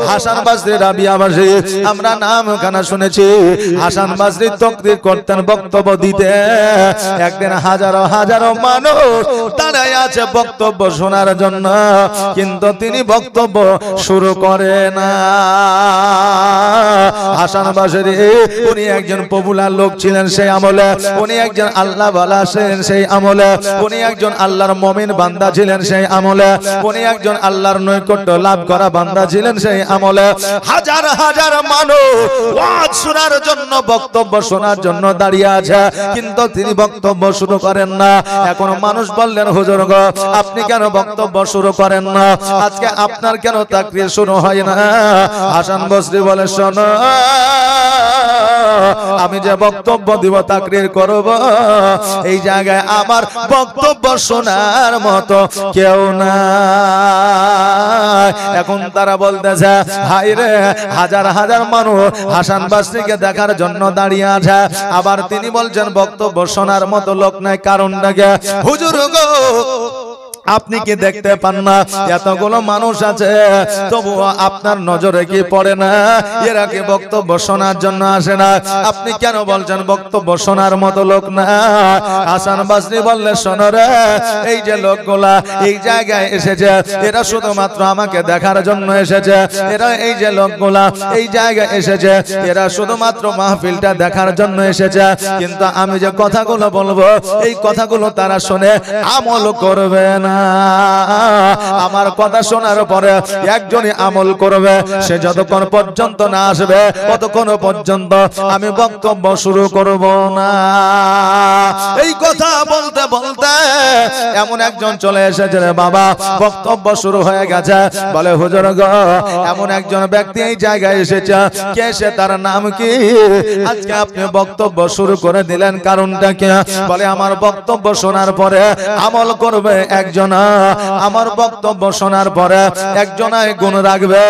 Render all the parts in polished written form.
হাসান বসরি রাবিয়া বসরি আমরা নাম গানা শুনেছি হাসান বসরি তাকরীর করতেন বক্তব্য দিতে একদিন হাজারো হাজারো মানুষ দাঁড়ায় আছে বক্তব্য শোনার জন্য কিন্তু তিনি বক্তব্য শুরু করে না হাসান বসরি উনি একজন পপুলার লোক ছিলেন সেই আমলে উনি একজন আল্লাহ ওয়ালা ছিলেন সেই আমলে উনি একজন আল্লাহর মুমিন বান্দা ছিলেন সেই আমলে উনি একজন আল্লাহর নৈকট্য লাভ করা বান্দা ছিলেন সেই আমলে হাজার হাজার মানুষ ওয়াজ শোনার জন্য বক্তব্য শোনার জন্য দাঁড়িয়ে আছে কিন্তু তিনি বক্তব্য শুরু করেন না এখন মানুষ বললেন হুজুর গো আপনি কেন বক্তব্য শুরু করেন না আজকে আপনার কেন তাকরীর শুরু হয় না হাসান বসরি বলে শোনো আমি যে বক্তব্য দিব তাকরীর করব এই জায়গায় আমার বক্তব্য শোনার মতো কেউ না এখন তারা বলতেছে হায় রে হাজার হাজার মানুষ হাসান বসরিকে দেখার জন্য দাঁড়িয়ে আছে আবার তিনি বলছেন বক্তব্য শোনার মতো লোক নাই কারণটা কি হুজুর গো আপনি কি দেখতে পান না এতগুলো মানুষ আছে তবু আপনার নজরে কি পড়ে না এরা কি বক্তব্য শোনার জন্য আসে না আপনি কেন বলছেন বক্তব্য শোনার মতো লোক না হাসান বসরি বললেন শোনো রে এই যে লোকগুলা এই জায়গায় এসেছে এরা শুধুমাত্র আমাকে দেখার জন্য এসেছে এরা এই যে লোকগুলা এই জায়গায় এসেছে এরা শুধুমাত্র মাহফিলটা দেখার জন্য এসেছে কিন্তু আমি যে কথাগুলো বলবো এই কথাগুলো তারা শুনে আমল করবে না আমার কথা শোনার পরে একজনই আমল করবে সে যতক্ষণ পর্যন্ত না আসবে ততক্ষণ পর্যন্ত আমি বক্তব্য শুরু করব না এই কথা বলতে বলতে এমন একজন চলে এসেছে রে বাবা বক্তব্য শুরু হয়ে গেছে বলে হুজুর গো এমন একজন ব্যক্তি এই জায়গায় এসেছে কে সে তার নাম কি আজকে আপনি বক্তব্য শুরু করে দিলেন কারণটা কি বলে আমার বক্তব্য শোনার পরে আমল করবে একজন আমার বক্তব্য শোনার পরে একজনাই গুণ রাখবে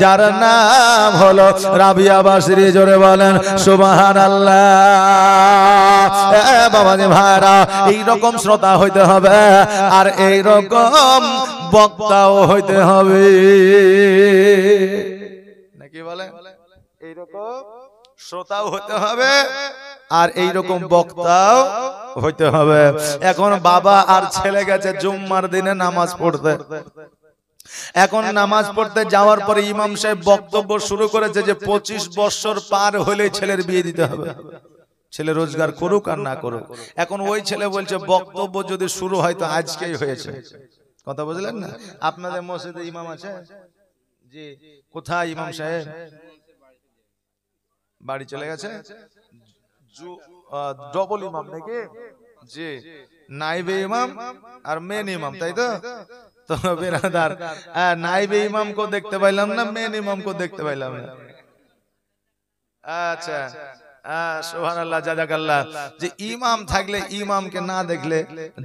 যার নাম হলো রাবিয়া বসরি জোরে বলেন সুবহানাল্লাহ বাবাজি ভাইরা এইরকম শ্রোতা হইতে হবে আর এইরকম বক্তাও হইতে হবে নাকি বলে এইরকম শ্রোতাও হইতে হবে আর এইরকম বক্তাও হইতে হবে এখন বাবা আর ছেলে গেছে জুম্মার দিনে নামাজ পড়তে এখন নামাজ পড়তে যাওয়ার পরে ইমাম সাহেব বক্তব্য শুরু করেছে যে 25 বছর পার হলে ছেলের বিয়ে দিতে হবে ছেলে রোজগার করুক আর না করুক এখন ওই ছেলে বলছে বক্তব্য যদি শুরু হয় তো আজকেই হয়েছে কথা বুঝলেন না আপনাদের মসজিদে ইমাম আছে জি কোথায় ইমাম সাহেব বাড়ি চলে গেছে ডবল ইমাম নাকি জি নাইবে ইমাম আর মেন ইমাম তাই তো তো বিরাদার নাইবে ইমাম কো দেখতে পাইলাম না মেন ইমাম কো দেখতে পাইলাম না আচ্ছা সুবহানাল্লাহ জাযাকাল্লাহ যে ইমাম থাকলে ইমামকে না দেখলে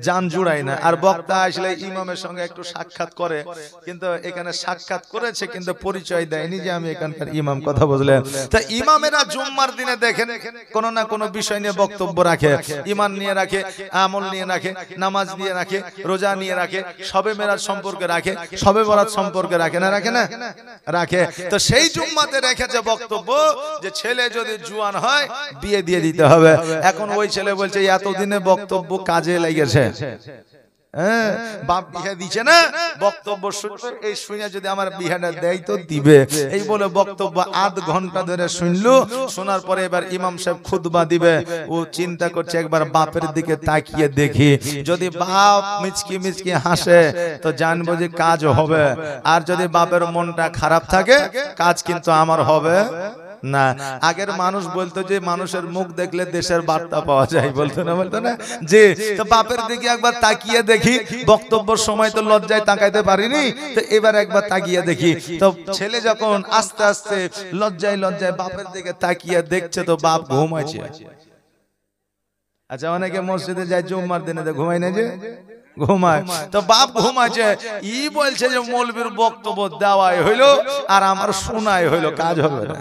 জান জুড়ায় না আর বক্তা আসলে ইমামের সঙ্গে একটু সাক্ষাৎ করে কিন্তু এখানে সাক্ষাৎ করেছে কিন্তু পরিচয় দেয়নি যে আমি এখানকার ইমাম কথা বুঝলেন তা ইমামেরা জুম্মার দিনে দেখেন কোন না কোন বিষয় নিয়ে বক্তব্য রাখে ঈমান নিয়ে রাখে আমল নিয়ে রাখে নামাজ নিয়ে রাখে রোজা নিয়ে রাখে শবে মেরাজ সম্পর্কে রাখে শবে বরাত সম্পর্কে রাখে না রাখে তো সেই জুম্মাতে রেখেছে বক্তব্য যে ছেলে যদি জুয়ান হয় বিয়ে দিয়ে দিতে হবে এখন ওই ছেলে বলছে এতদিনে বক্তব্য কাজে লেগেছে বাপ বিয়ে দিচ্ছে না বক্তব্য শুনবে এই শুনে যদি আমার বিয়েটা দেয় তো দিবে এই বলে বক্তব্য আধ ঘন্টা ধরে শুনলো শোনার পরে এবার ইমাম সাহেব খুতবা দিবে ও চিন্তা করছে একবার বাপের দিকে তাকিয়ে দেখি যদি বাপ মিচকি মিচকি হাসে তো জানবো যে কাজ হবে আর যদি বাপের মনটা খারাপ থাকে কাজ কিন্তু আমার হবে না আগের মানুষ বলতো যে মানুষের মুখ দেখলে দেশের বার্তা পাওয়া যায় বলতো না যে তো বাপের দিকে একবার তাকিয়ে দেখি বক্তব্যের সময় তো লজ্জায় তাকাইতে পারিনি তো এবার একবার তাকিয়ে দেখি তো ছেলে যখন আস্তে আস্তে লজ্জায় বাপের দিকে তাকিয়ে দেখছে তো বাপ ঘুমাইছে আচ্ছা অনেকে মসজিদে যায় জুম্মার দিনে তো ঘুমায় না যে ঘুমায় তো বাপ ঘুমাচ্ছে ই বলছে যে মৌলবীর বক্তব্য দেওয়াই হইলো আর আমার শোনাই হইলো কাজ হবে না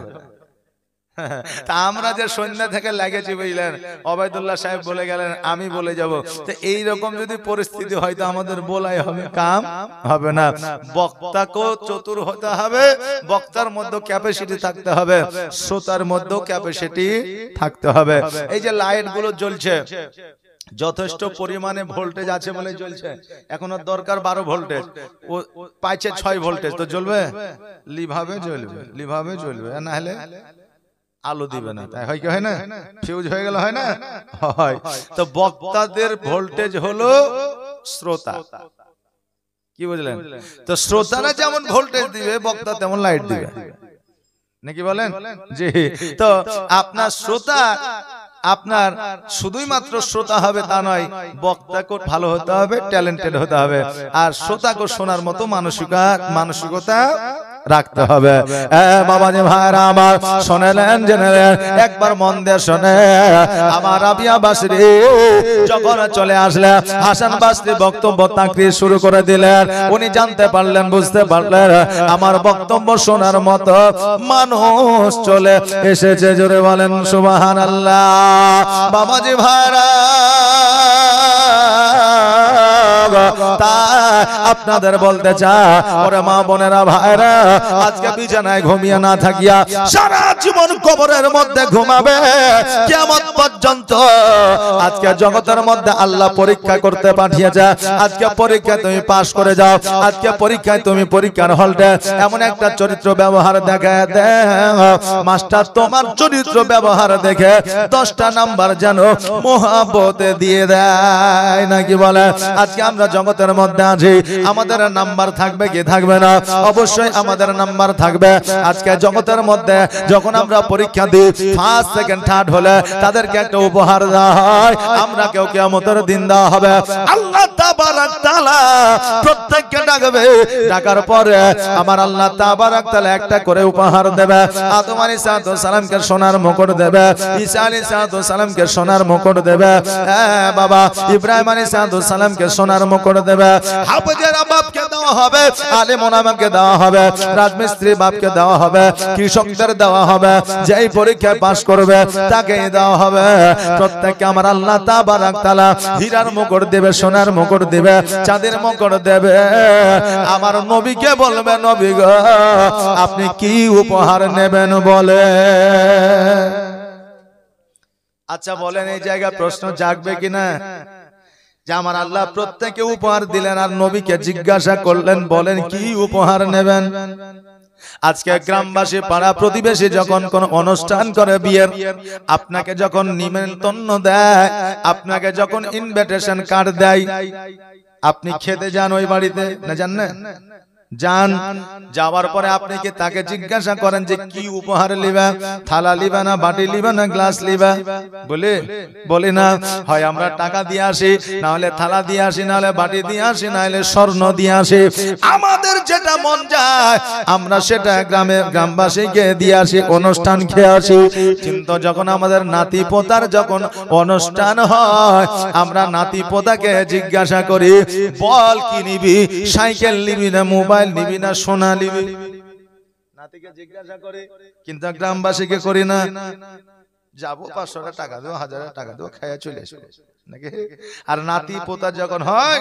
তা আমরা যে সন্ধ্যা থেকে লাগেছি বুঝলেন, ওবায়দুল্লাহ সাহেব বলে গেলেন আমি বলে যাব, তো এই রকম যদি পরিস্থিতি হয় তো আমাদের বলাই হবে, কাম হবে না। বক্তাকেও চতুর হতে হবে, বক্তার মধ্যে ক্যাপাসিটি থাকতে হবে, শ্রোতার মধ্যেও ক্যাপাসিটি থাকতে হবে। এই যে লাইট গুলো জ্বলছে যথেষ্ট পরিমাণে ভোল্টেজ আছে বলে জ্বলছে, এখন ওর দরকার 12 ভোল্টেজ, ও পাইছে 6 ভোল্টেজ, তো জ্বলবে? লিভাবে জ্বলবে, লিভাবে জ্বলবে, না হলে আলো দিবে না। তাই হয় কি হয় না? ফিউজ হয়ে গেল হয় না? হয়। তো বক্তাদের ভোল্টেজ হলো শ্রোতা, কি বুঝলেন? তো শ্রোতারা যেমন ভোল্টেজ দিবে বক্তা তেমন লাইট দিবে, নাকি বলেন? জি। তো আপনার শ্রোতা, আপনার শুধুই মাত্র শ্রোতা হবে তা নয়, বক্তাকে ভালো হতে হবে, ট্যালেন্টেড হতে হবে, আর শ্রোতাকে শোনার মতো মানসিকতা রাখতে হবে। বাবাজি ভাইরা আমার শুনলেন, জেনেলেন, একবার মন দিয়ে শুনে। আমার রাবিয়া বাসরি যখন চলে আসলেন, হাসান বাসরি বক্তব্য তাকরীর শুরু করে দিলেন। উনি জানতে পারলেন, বুঝতে পারলেন আমার বক্তব্য শোনার মতো মানুষ চলে এসেছে। জোরে বলেন সুবহানাল্লাহ। বাবাজি ভাইরা আপনাদের বলতে চাই, ওরে মা বোনেরা ভাইরা, আজকে বিছানায় ঘুমিয়ে না থাকিয়া সারা জীবন কবরের মধ্যে ঘুমাবে কিয়ামত পর্যন্ত। আজকে জগতের মধ্যে আল্লাহ পরীক্ষা করতে পাঠিয়েছে, আজকে পরীক্ষা তুমি পাস করে যাও, আজকে পরীক্ষায় তুমি পরীক্ষার হলটে এমন একটা চরিত্র ব্যবহার দেখে দে, মাস্টার তোমার চরিত্র ব্যবহার দেখে 10টা নাম্বার যেন মহব্বতে দিয়ে দেয়, নাকি বলে? আজকে আমরা জগতের মধ্যে আছি, আমাদের নাম্বার থাকবে কি থাকবে না? অবশ্যই আমাদের নাম্বার থাকবে। আজকে জগতের মধ্যে যখন আমরা পরীক্ষা দিই, ফার্স্ট সেকেন্ড থার্ড হলে তাদেরকে একটা উপহার দেওয়া হয়, আমরা কেউ কিয়ামতের দিন দেওয়া হবে। আল্লাহ তাবারাক তাআলা প্রত্যেককে ডাকবে, ডাকার পরে আমার আল্লাহ তাবারাক তাআলা একটা করে উপহার দেবে। আদম আলাইহিস সালামকে সোনার মুকুট দেবে, ঈসা আলাইহিস সালামকে সোনার মুকুট দেবে, বাবা ইব্রাহিম আলাইহিস সালামকে সোনার মুকুট দেবে, হাফেজের বাপকে দেওয়া হবে, আলেম ওলামাকে দেওয়া হবে, রাজমিস্ত্রি বাপকে দেওয়া হবে, কৃষকদের দেওয়া হবে, যেই পরীক্ষায় পাস করবে তাকেই দেওয়া হবে। প্রত্যেককে আমার আল্লাহ তাবারাক তাআলা হীরার মুকুট দেবে, সোনার মুকুট দেবে, চাঁদের মুকুট দেবে। আমার নবীকে বলবে, নবী গো আপনি কি উপহার নেবেন বলে? আচ্ছা বলেন, এই জায়গায় প্রশ্ন জাগবে কিনা যে আমার আল্লাহ প্রত্যেককে উপহার দিলেন আর নবীকে জিজ্ঞাসা করলেন, বলেন কি উপহার নেবেন? আজকে গ্রামবাসী পাড়া প্রতিবেশী যখন কোন অনুষ্ঠান করে বিয়ের, আপনাকে যখন নিমন্ত্রণ দেয়, আপনাকে যখন ইনভিটেশন কার্ড দেয়, আপনি খেতে যান ওই বাড়িতে, না যান না? যান, যাওয়ার পরে আপনি কি তাকে জিজ্ঞাসা করেন যে কি উপহার লিবা? থালা লিবা না বাটি লিবা না গ্লাস লিবা? বলি না, হয় আমরা টাকা দিয়ে আসি, না হলে থালা দিয়ে আসি, না হলে বাটি দিয়ে আসি, না হলে স্বর্ণ দিয়ে আসি। আমাদের যেটা মন যায় আমরা সেটা গ্রামবাসীকে দিয়ে আসি, অনুষ্ঠান খেয়ে আসি। কিন্তু যখন আমাদের নাতি পোতার যখন অনুষ্ঠান হয়, আমরা নাতি পোতাকে জিজ্ঞাসা করি, বল কি নিবি? সাইকেল নিবি না মোবাইল নিবি না সোনা নিবি? নাতিকে জিজ্ঞাসা করে, কিন্তু গ্রামবাসীকে করি না। যাবো 500 টাকা দেবো, 1000 টাকা দেবো, খাইয়া চলে আসবো, নাকি? আর নাতি পোতা যখন হয়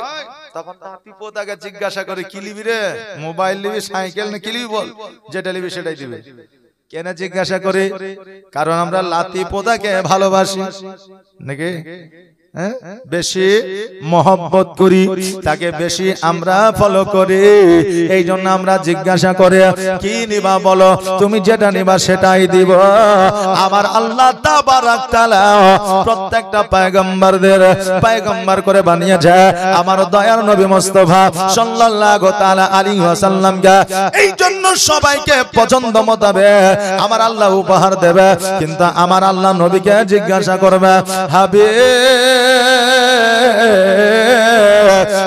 তখন নাতি পোতাকে জিজ্ঞাসা করে, কি নিবি রে? মোবাইল নিবি, সাইকেল না কি নিবি? বল, যেটা নিবি সেটাই দিবে। কেন জিজ্ঞাসা করে? কারণ আমরা নাতি পোতাকে ভালোবাসি, নাকি? বেশি মহব্বত করি, তাকে বেশি আমরা ফলো করি। এই জন্য আমরা জিজ্ঞাসা করে, কি নিবা বলো? তুমি যেটা নিবা সেটাই দিব। আমার আল্লাহ তাবারাক তাআলা প্রত্যেকটা পয়গম্বরদের পয়গম্বর করে বানিয়েছে আমার দয়ার নবী মুস্তাফা সাল্লাল্লাহু তাআলা আলাইহি ওয়াসাল্লামকে। এই জন্য সবাইকে পছন্দ মোতাবেক আমার আল্লাহ উপহার দেবে, কিন্তু আমার আল্লাহ নবীকে জিজ্ঞাসা করবে, হাবিব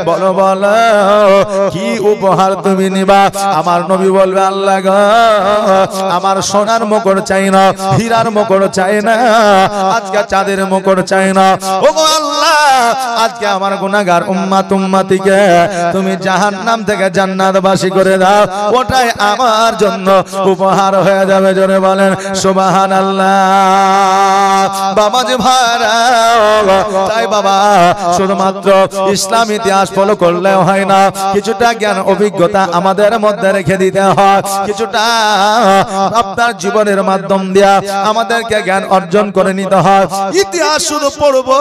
বলো বলো কি উপহার তুমি নিবা? আমার নবী বলবে আল্লাহ গো আমার সোনার মুকুট চাই না, হীরার মুকুট চাই না, আজকে চাঁদের মুকুট চাই না। ওগো আল্লাহ আজকে আমার গুনাহগার উম্মত উম্মতিকে তুমি জাহান্নাম থেকে জান্নাতবাসী করে দাও, ওটাই আমার জন্য উপহার হয়ে যাবে। জোরে বলেন সুবহানাল্লাহ। বাবা যে ভাড়া তাই বাবা শুধুমাত্র ইসলাম ইতিহাস ফলো করলেও হয় না, কিছুটা জ্ঞান অভিজ্ঞতা আমাদের মধ্যে রেখে দিতে হয়, কিছুটা আপনার জীবনের মাধ্যম দিয়া আমাদেরকে জ্ঞান অর্জন করে নিতে হয়। ইতিহাস শুধু পড়বো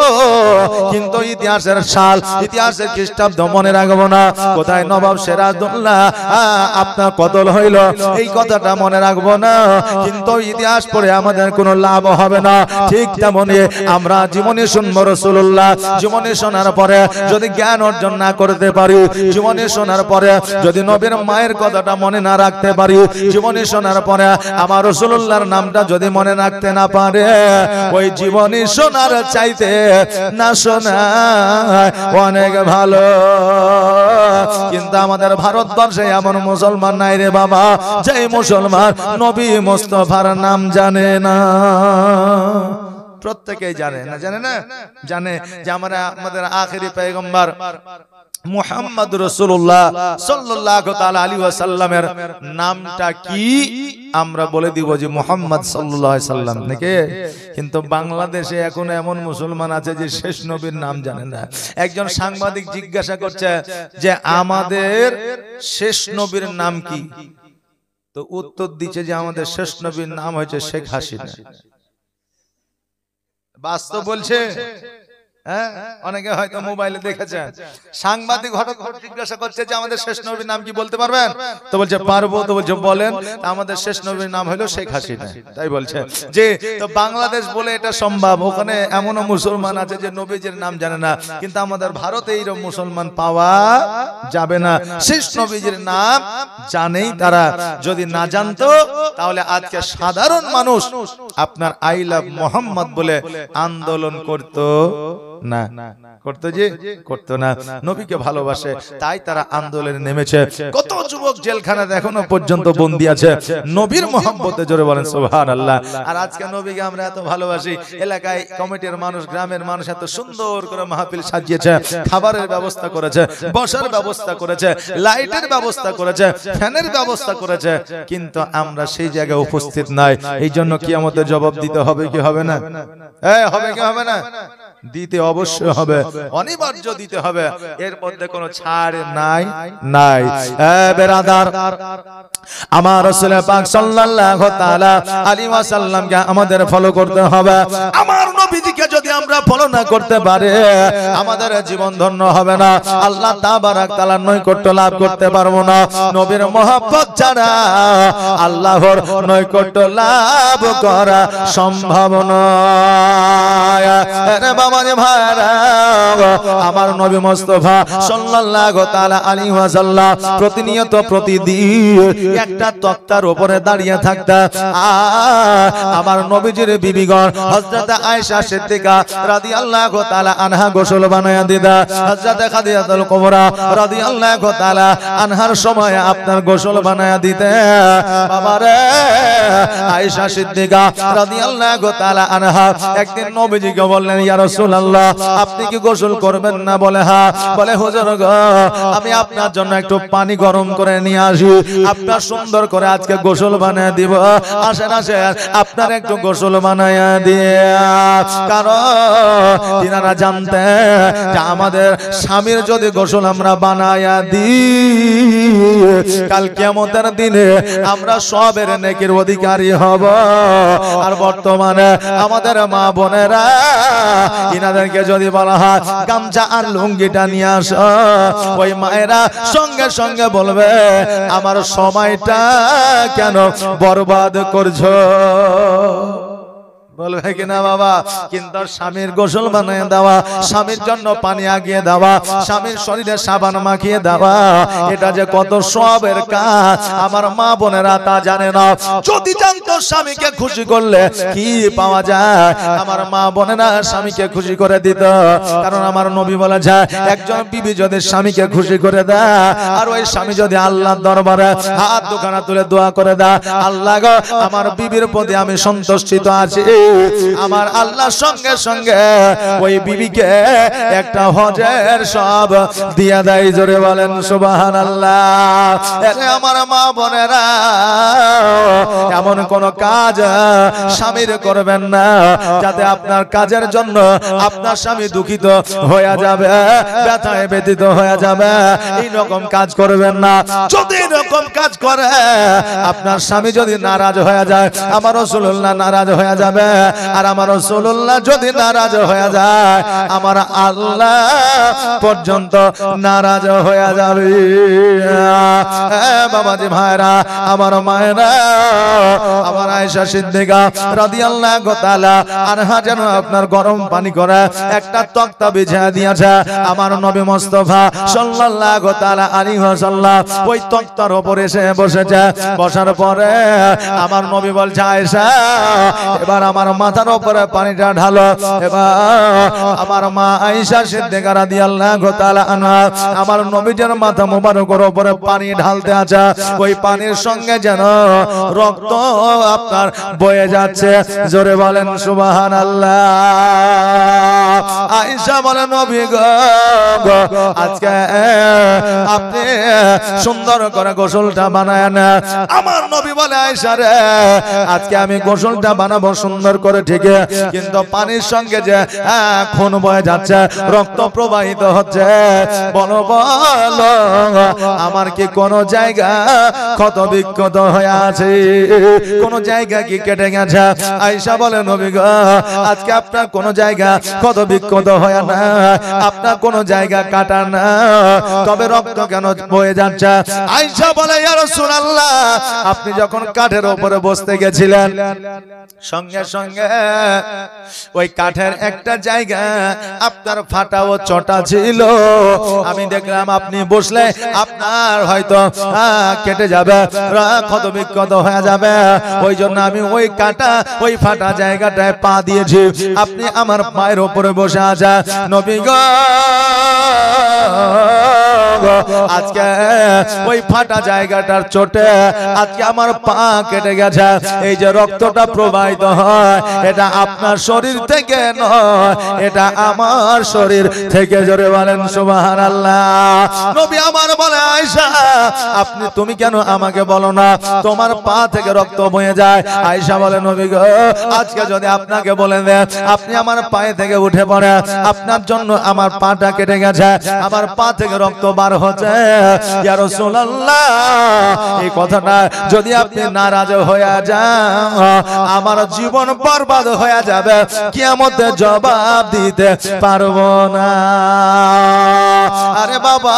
কিন্তু ইতিহাসের সাল ইতিহাসের খ্রিস্টাব্দ মনে রাখবো না, কোথায় নবাব সিরাজউদ্দৌলা আপনার কতল হইল এই কথাটা মনে রাখবো না, কিন্তু ইতিহাস পড়ে আমাদের কোনো লাভ হবে না। ঠিক তেমনি আমরা জীবনী শুনবো রাসূলুল্লাহ, জীবনী শোনার পরে যদি জ্ঞান অর্জন না করতে পারি, জীবনী শোনার পরে যদি নবীর মায়ের কথাটা মনে না রাখতে পারি, জীবনী শোনার পরে আমার রাসূলুল্লাহর নামটা যদি মনে রাখতে না পারে, ওই জীবনী শোনার চাইতে না শোনা অনেক ভালো। কিন্তু আমাদের ভারতবর্ষে এমন মুসলমান নাই রে বাবা, যে মুসলমান নবী মুস্তাফার নাম জানে না। প্রত্যেকেই জানে না, জানে না, জানে যে আমাদের আখেরি পয়গম্বর মুহাম্মদ রাসূলুল্লাহ সাল্লাল্লাহু তাআলা আলাইহি ওয়াসাল্লামের নামটা কি আমরা বলে দিব যে মুহাম্মদ সাল্লাল্লাহু আলাইহি সাল্লাম নাকি। কিন্তু বাংলাদেশে এখন এমন মুসলমান আছে যে শেষ নবীর নাম জানে না। একজন সাংবাদিক জিজ্ঞাসা করছে যে আমাদের শেষ নবীর নাম কি, তো উত্তর দিচ্ছে যে আমাদের শেষ নবীর নাম হয়েছে শেখ হাসিনা। বাস্তব বলছে, হ্যাঁ অনেকে হয়তো মোবাইলে দেখেছেন। সাংবাদিক হঠাৎ জিজ্ঞাসা করছে যে আমাদের শেষ নবীর নাম কি বলতে পারবেন, তো বলছে পারবো। তো বলছে বলেন। আমাদের শেষ নবীর নাম হলো শেখ হাসিনা। তাই বলছে যে তো বাংলাদেশ বলে এটা সম্ভব, ওখানে এমনও মুসলমান আছে যে নবীজির নাম জানে না, কিন্তু আমাদের ভারতে এইরকম মুসলমান পাওয়া যাবে না। শেষ নবীজির নাম জানেই তারা, যদি না জানতো তাহলে আজকে সাধারণ মানুষ আপনার আই লাভ মোহাম্মদ বলে আন্দোলন করতো না, করতো যে করতো না। নবীকে ভালোবাসে তাই তারা আন্দোলনে নেমেছে। কত যুবক জেলখানাতে এখনো পর্যন্ত বন্দী আছে নবীর মহব্বতে। জোরে বলেন সুবহানাল্লাহ। আর আজকে নবীকে আমরা এত ভালোবাসি, এলাকায় কমিটির মানুষ, গ্রামের মানুষ এত সুন্দর করে মাহফিল সাজিয়েছে, খাবারের ব্যবস্থা করেছে, বসার ব্যবস্থা করেছে, লাইটের ব্যবস্থা করেছে, ফ্যানের ব্যবস্থা করেছে, কিন্তু আমরা সেই জায়গায় উপস্থিত নাই। এই জন্য কি আমাদের জবাব দিতে হবে কি হবে না? হবে কি হবে না? দিতে অবশ্যই হবে, অনিবার্য দিতে হবে, এর মধ্যে কোনো ছাড় নাই নাই। বেরাদার আমার রাসূল পাক সাল্লাল্লাহু তাআলা আলাইহি ওয়াসাল্লামকে আমাদের ফলো করতে হবে। আমার নবীজিকে যদি আমরা ফলো না করতে পারি আমাদের জীবন ধন্য হবে না, আল্লাহ তাবারাক তাআলার নৈকট্য লাভ করতে পারবো না। নবীর মহব্বত ছাড়া আল্লাহর নৈকট্য লাভ করা সম্ভব নয়। আরে বাবা রে ভাইরা, আমার নবী মুস্তাফা সাল্লাল্লাহু তাআলা আলাইহি ওয়াসাল্লাম প্রতিনিয়ত প্রতিদিন একটা তক্তার উপরে দাঁড়িয়ে থাকতেন। আমার নবীজির বিবিগণ হযরত আয়েশা সিদ্দিকা রাদিয়াল্লাহু তাআলা আনহা গোসল বানায়া দিদা, হযরত খাদিজাতুল কুবরা রাদিয়াল্লাহু তাআলা আনহার সময় আপনার গোসল বানায়া দিতে। বাবারে আয়েশা সিদ্দিকা রাদিয়াল্লাহু তাআলা আনহা একদিন নবীজিকে বললেন, ইয়া রাসূলুল্লাহ আপনি কি গোসল করবেন না? বলে হ্যাঁ। বলে হুজুর গো আমি আপনার জন্য একটু পানি গরম করে নিয়ে আসি, আপনার সুন্দর করে আজকে গোসল বানায় দিব। আসেন আসেন আপনার একটু গোসল বানায় দিয়ে, কারণ তিনারা জানতেন যে আমাদের স্বামীর যদি গোসল আমরা বানায় দিই কাল কিয়ামতের দিনে আমরা সবের নেকির অধিকারী হব। আর বর্তমানে আমাদের মা বোনেরা ইনাদেরকে যদি বলা হয় গামছা আর লুঙ্গিটা নিয়ে আসো, ওই মায়েরা সঙ্গে সঙ্গে বলবে আমার সময়টা কেন বরবাদ করছো? বলবে কিনা বাবা? কিন্তু স্বামীর গোসল বানিয়ে দেওয়া, স্বামীর জন্য পানি আগিয়ে দেওয়া, স্বামীর শরীরে সাবান মাখিয়ে দেওয়া, এটা যে কত সওয়াবের কাজ আমার মা বোনেরা তা জানে না। যদি জানতো স্বামীকে খুশি করলে কি পাওয়া যায়, আমার মা বোনেরা স্বামীকে খুশি করে দিত। কারণ আমার নবী বলে যায়, একজন বিবি যদি স্বামীকে খুশি করে দেয়, আর ওই স্বামী যদি আল্লাহর দরবারে হাত দুখানা তুলে দোয়া করে দেয়, আল্লাহ গো আমার বিবির প্রতি আমি সন্তুষ্ট আছি, আমার আল্লাহ সঙ্গে সঙ্গে ওই বিবিকে একটা হজের সব দিয়া দেয়। জোরে বলেন সুবহানাল্লাহ। আরে আমার মা বোনেরা, এমন কোন কাজ স্বামীর করবেন না যাতে আপনার কাজের জন্য আপনার স্বামী দুঃখিত হয়ে যাবে, ব্যথায় ব্যথিত হয়ে যাবে, এই রকম কাজ করবেন না। যদি এরকম কাজ করে আপনার স্বামী যদি নারাজ হয়ে যায়, আমার রাসূলুল্লাহ নারাজ হয়ে যাবে, আর আমার রাসূলুল্লাহ যদি নারাজ হয়ে যায়, আমার আল্লাহ পর্যন্ত নারাজ হয়ে যাবে। বাবাজি ভাইরা, আমার মায়েরা, আমার আয়েশা সিদ্দিকা রাদিয়াল্লাহু তাআলা আনহা যেন আপনার গরম পানি করে একটা তক্তা বিছিয়ে দিয়েছে আমার নবী মুস্তাফা সাল্লাল্লাহু তাআলা আলাইহি ওয়াসাল্লাম। ওই তক্তার উপরে এসে বসেছে, বসার পরে আমার নবী বলছে, আয়েশা এবার আমার মাথার উপরে পানিটা ঢালো। এবার আমার মা আয়েশা সিদ্দিকা রাদিয়াল্লাহু তাআলা আনহা আমার নবীর মাথা মোবারকের উপরে পানি ঢালতে আছে। ওই পানির সঙ্গে যেন রক্ত আপনার বয়ে যাচ্ছে। জোরে বলেন সুবহানাল্লাহ। আয়েশা বলেন, নবী গো আজকে আপনি সুন্দর করে গোসলটা বানায় না। আমার নবী বলে, আয়েশা রে আজকে আমি গোসলটা বানাবো সুন্দর করে, ঠিক, কিন্তু পানির সঙ্গে যে খুন বয়ে যাচ্ছে, রক্ত প্রবাহিত হচ্ছে, বলো বলো আমার কি কোন জায়গা ক্ষত বিক্ষত হয়ে আছে, কোন জায়গা কি কেটে গেছে? আয়েশা বলে, নবী গো আজকে আপনার কোন জায়গা ক্ষত বিক্ষত হয় না, আপনার কোন জায়গা কাটা না, তবে রক্ত কেন বয়ে যাচ্ছে? আয়েশা বলে, ইয়া রাসূলুল্লাহ আপনি যখন কাঠের উপরে বসতে গেছিলেন, সঙ্গে সঙ্গে ওই কাঠের একটা জায়গা আপনার ফাটা ও চটা ছিল, আমি দেখলাম আপনি বসলে আপনার হয়তো কেটে যাবে, ক্ষত বিক্ষত হয়ে যাবে, ওই জন্য আমি ওই কাটা ওই ফাটা জায়গাটায় পা দিয়েছি, আপনি আমার পায়ের উপরে বসে আছেন। নবী গো আজকে ওই ফাটা জায়গাটার চোটে আজকে আমার পা কেটে গেছে, এই যে রক্তটা প্রবাহিত হয় এটা আপনার শরীর থেকে নয়, এটা আমার শরীর থেকে। জোরে বলেন সুবহানাল্লাহ। নবী আমার বলে, আয়েশা তুমি কেন আমাকে বলো না তোমার পা থেকে রক্ত বয়ে যায়? আয়েশা বলে, নবী গো আজকে যদি আপনাকে বলে দেন আপনি আমার পায়ে থেকে উঠে পড়ে, আপনার জন্য আমার পাটা কেটে গেছে, আমার পা থেকে রক্ত বার হচ্ছে, ইয়া রাসূলুল্লাহ এই কথাটা যদি আপনি নারাজ হয়ে যান আমার জীবন বরবাদ হয়ে যাবে, কিয়ামতে জবাব দিতে পারবো না। আরে বাবা,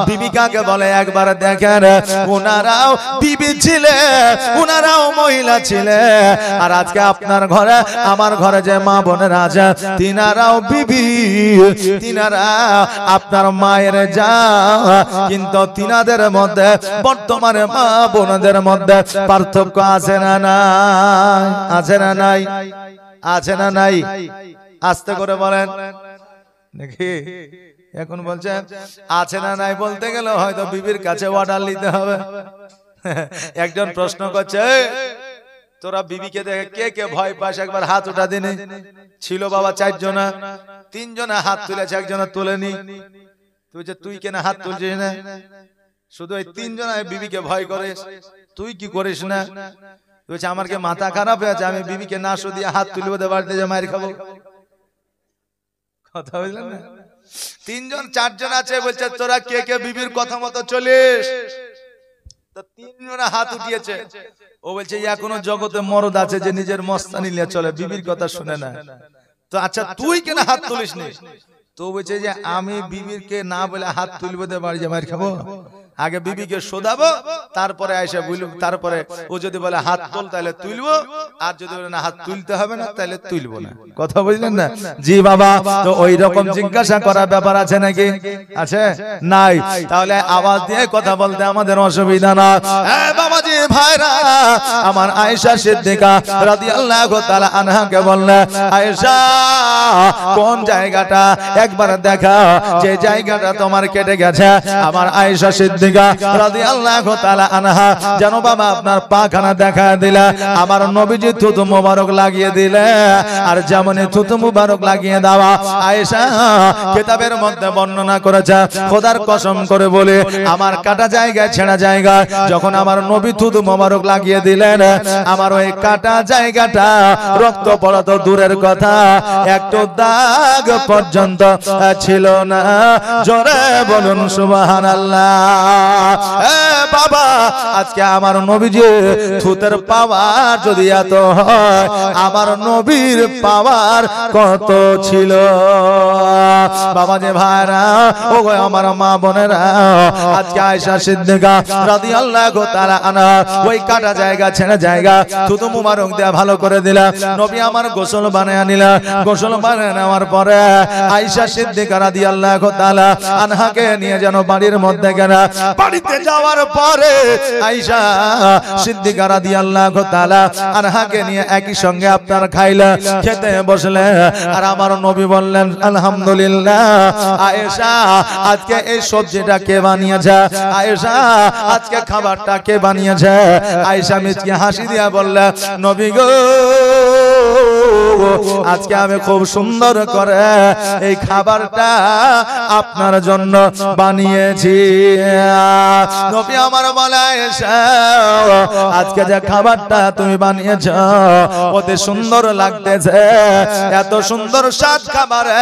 বিবি কাকে বলে একবার দেখেন, উনারাও বিবি ছিলে, উনারাও মহিলা ছিলে, আর আজকে আপনার ঘরে আমার ঘরে যে মা বোনেরা আছে তিনারাও বিবি, তিনারা আপনার মায়ের যা, কিন্তু তিনাদের মধ্যে বর্তমানে মা বোনদের মধ্যে পার্থক্য আছে না নাই? আছে না নাই? আছে না নাই? আস্তে করে বলেন দেখি। এখন বলছেন আছে না নাই বলতে গেলে হয়তো বিবির কাছে অর্ডার নিতে হবে। একজন প্রশ্ন করছে, তোরা বিবিকে দেখে কে কে ভয় পাস, একবার হাত উঠা দিনি। ছিল বাবা 4 জনা, 3 জনা হাত তুলেছে, একজনা তুলেনি। তুই কেন হাত তুলছিস না? শুধু এই 3 জনায় বিবিকে ভয় করিস, তুই কি করিস না? বলছে আমার কি মাথা খারাপ হয়েছে, আমি বিবিকে না শুধিয়ে হাত তুলবো, বাড়িতে যে মায়ের খাবো? কথা বুঝলেন না? 3 জন 4 জন আছে, বলছে তোরা কে কে বিবির কথা মতো চলিস? তো 3 জনা হাত উঠিয়েছে। ও বলছে এখনো জগতে মরদ আছে যে নিজের মস্তানি নিয়ে চলে, বিবির কথা শুনে না। তো আচ্ছা তুই কেন হাত তুলিস নি? তো বলছে যে আমি বিবির কে না বলে হাত তুলবো, বাড়ি যে মায়ের খাবো? আগে বিবিকে শোধাবো, তারপরে আয়সা বলবো, তারপরে ও যদি বলে হাত তোল তাহলে তুলবো, আর যদি বলে না হাত তুলতে হবে না তাহলে তুলবো না। কথা বুঝলেন না? জি বাবা, তো ওই রকম জিজ্ঞাসা করার ব্যাপার আছে নাকি? আছে? নাই। তাহলে আওয়াজ দিয়ে কথা বলতে আমাদের অসুবিধা না। বাবাজি ভাইরা, আমার আয়েশা সিদ্দিকা রাদিয়াল্লাহু তাআলা আনহাকে বললেন, আয়েশা কোন জায়গাটা একবার দেখা, যে জায়গাটা তোমার কেটে গেছে। আমার আয়েশা সিদ্দিকা রাদিয়াল্লাহু তাআলা আনহা যেন বাবা আপনার পাখানা দেখা দিলে, আমার নবীজি থুতু মোবারক লাগিয়ে দিলে, আর যেমন থুতু মোবারক লাগিয়ে দেওয়া আয়েশা কিতাবের মধ্যে বর্ণনা করেছে, খোদার কসম করে বলে আমার কাটা জায়গায় ছেঁড়া জায়গায় যখন আমার নবী থুতু মোবারক লাগিয়ে দিলেন, আমার ওই কাটা জায়গাটা রক্ত পড়া তো দূরের কথা, একটু দাগ পর্যন্ত ছিল না। জোরে বলুন সুবহানাল্লাহ। বাবা, আজকে আমার নবীজি থুতের পাওয়ার যদি এত হয়, আমার নবীর পাওয়ার কত ছিল। বাবা যে ভাইরা, ও আমার মা বোনেরা, আজকে আয়েশা সিদ্দিকা রাদিয়াল্লাহু তাআলা আনহা ওই কাটা জায়গা ছেঁড়া জায়গা থুতু মুবারক দেয়া ভালো করে দিলা। নবী আমার গোসল বানায় নিলা। গোসল বানায় নেওয়ার পরে আয়েশা সিদ্দিকা রাদিয়াল্লাহু তাআলা আনহাকে নিয়ে যেন বাড়ির মধ্যে গেল। বাড়িতে যাওয়ার পরে আয়েশা সিদ্দিকা রাদিয়াল্লাহু তাআলা আনহাকে নিয়ে একই সঙ্গে আপনার খাইলা, খেতে বসলে, আর আমার নবী বললেন, আলহামদুলিল্লাহ আয়েশা, আজকে এই সবজিটা কে বানিয়েছে? আয়েশা, আজকে খাবারটা কে বানিয়েছে? আয়েশা মিচকে হাসি দিয়া বললে, নবী গো, আজকে আমি খুব সুন্দর করে এই খাবারটা আপনার জন্য বানিয়েছি। নবী আমার বলে, আয়েশা, আজকে যে খাবারটা তুমি বানিয়েছ অতি সুন্দর লাগতেছে, এত সুন্দর স্বাদ খাবারে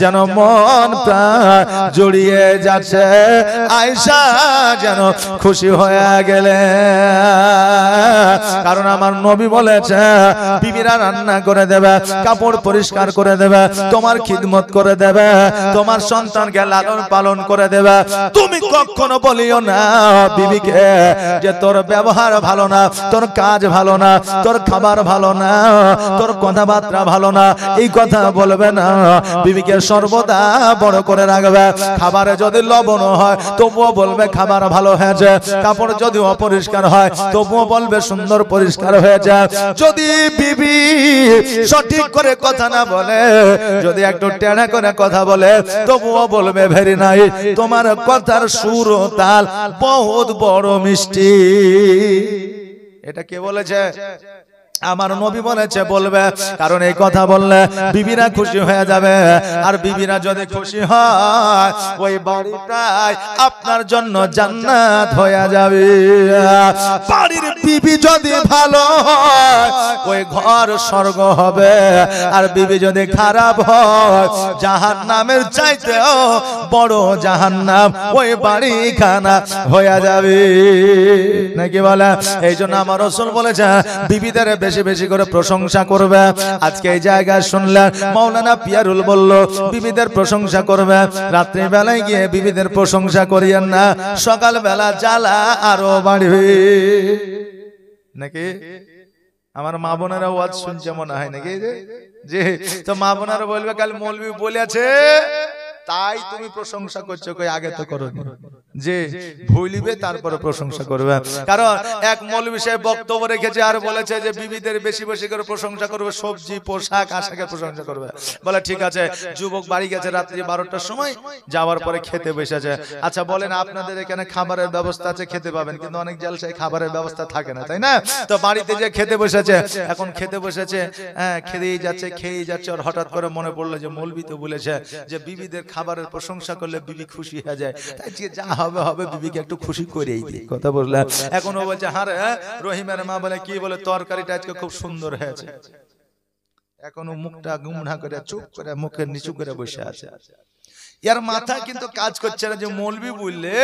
যেন মন প্রাণ জড়িয়ে যাচ্ছে। আয়েশা যেন খুশি হয়ে গেলে, কারণ আমার নবী বলেছে বিবিরা রান্না করে দেবে, কাপড় পরিষ্কার করে দেবে, তোমার খিদমত করে দেবে, তোমার সন্তানকে লালন পালন করে দেবে। তুমি কখনো বলিও না বিবিকে যে তোর ব্যবহার ভালো না, তোর কাজ ভালো না, তোর খাবার ভালো না, তোর কথাবার্তা ভালো না, এই কথা বলবে না। বিবিকে সর্বদা বড় করে রাখবে। খাবারে যদি লবণ হয় তবুও বলবে খাবার ভালো হয়েছে, কাপড় যদি অপরিষ্কার হয় তবুও বলবে সুন্দর পরিষ্কার হয়েছে। যদি বিবি সঠিক করে কথা না বলে, যদি একটু টেনে করে কথা বলে, তবুও বলবে ভেরি নাই, তোমার কথার সুর ও তাল বহুত বড় মিষ্টি। এটা কে বলেছে? আমার নবী বলেছে বলবে, কারণ এই কথা বললে বিবিরা খুশি হয়ে যাবে, আর বিবিরা যদি খুশি হয় ওই বাড়িটাই আপনার জন্য জান্নাত হয়ে যাবে। বাড়ির বিবি যদি ভালো হয় ওই ঘর স্বর্গ হবে, আর বিবি যদি খারাপ হয় জাহান্নামের চাইতেও বড় জাহান্নাম ওই বাড়িখানা হয়ে যাবে। নাকি বলে? এই জন্য আমার রাসূল বলেছে বিবিদের বেশি বেশি করে প্রশংসা করবে। আজকে এই জায়গায় শুনলেন মাওলানা পিয়ারুল বলল বিবিদের প্রশংসা করবে। রাত্রি বেলায় গিয়ে বিবিদের প্রশংসা করিয়েন না, সকাল বেলা জ্বালা আরো বাড়বে। নাকি আমার মা বোনেরা ওয়াজ শুনছে মনে হয় নাকি? যে তো মা বোনেরা বলবে কাল মৌলবি বলেছে তাই তুমি প্রশংসা করছো, কই আগে তো করোনি। যে ভুলিবে তারপরে প্রশংসা করবে। কারণ এক মৌলবি সাহেব বক্তব্য রেখেছে আর বলেছে যে বিবিদের বেশি বেশি করে প্রশংসা করবে, সবজি পোশাক আশাকের প্রশংসা করবে। বলে ঠিক আছে, যুবক বাড়ি গেছে রাত্রি 12টার সময়, যাওয়ার পরে খেতে বসেছে। আচ্ছা বলেন, আপনাদের এখানে খাবারের ব্যবস্থা আছে, খেতে পাবেন, কিন্তু অনেক জলসায় খাবারের ব্যবস্থা থাকে না, তাই না? তো বাড়িতে যে খেতে বসেছে, এখন খেতে বসেছে, হ্যাঁ খেয়েই যাচ্ছে, আর হঠাৎ করে মনে পড়লো যে মৌলবি তো বলেছে যে বিবিদের খাবারের প্রশংসা করলে বিবি খুশি হয়ে যায়, তাই যা হবে হবে বিবিকে একটু খুশি করেই দিই। কথা বললাম। এখন ও বলছে হারে রহিমের মা বলে কি বলে তরকারিটা আজকে খুব সুন্দর হয়েছে। এখন ও মুখটা গুমড়া করে চুপ করে মুখের নিচু করে বসে আছে। এর মাথা কিন্তু কাজ করছে না যে মৌলবি বললে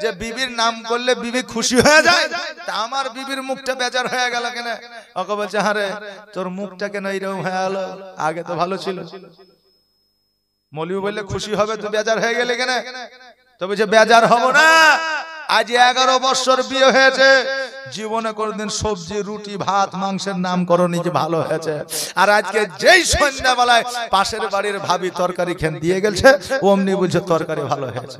যে বিবির নাম করলে বিবি খুশি হয়ে যায়, তা আমার বিবির মুখটা বেজার হয়ে গেল কেন? ওকে বলছে হারে তোর মুখটা কেন এইরকম হয়ে গেল, আগে তো ভালো ছিল। মৌলবি বললে খুশি হবে, তুই বেজার হয়ে গেলে কেন? তবে যে বেজার হব না, আজ 11 বছর বিয়ে হয়েছে, জীবনে কোনদিন সবজি রুটি ভাত মাংসের নাম করনি যে ভালো হয়েছে। আর আজকে যেই সন্ধ্যাবেলায় পাশের বাড়ির ভাবি তরকারি খেন দিয়ে গেছে, অমনি বলছে তরকারি ভালো হয়েছে।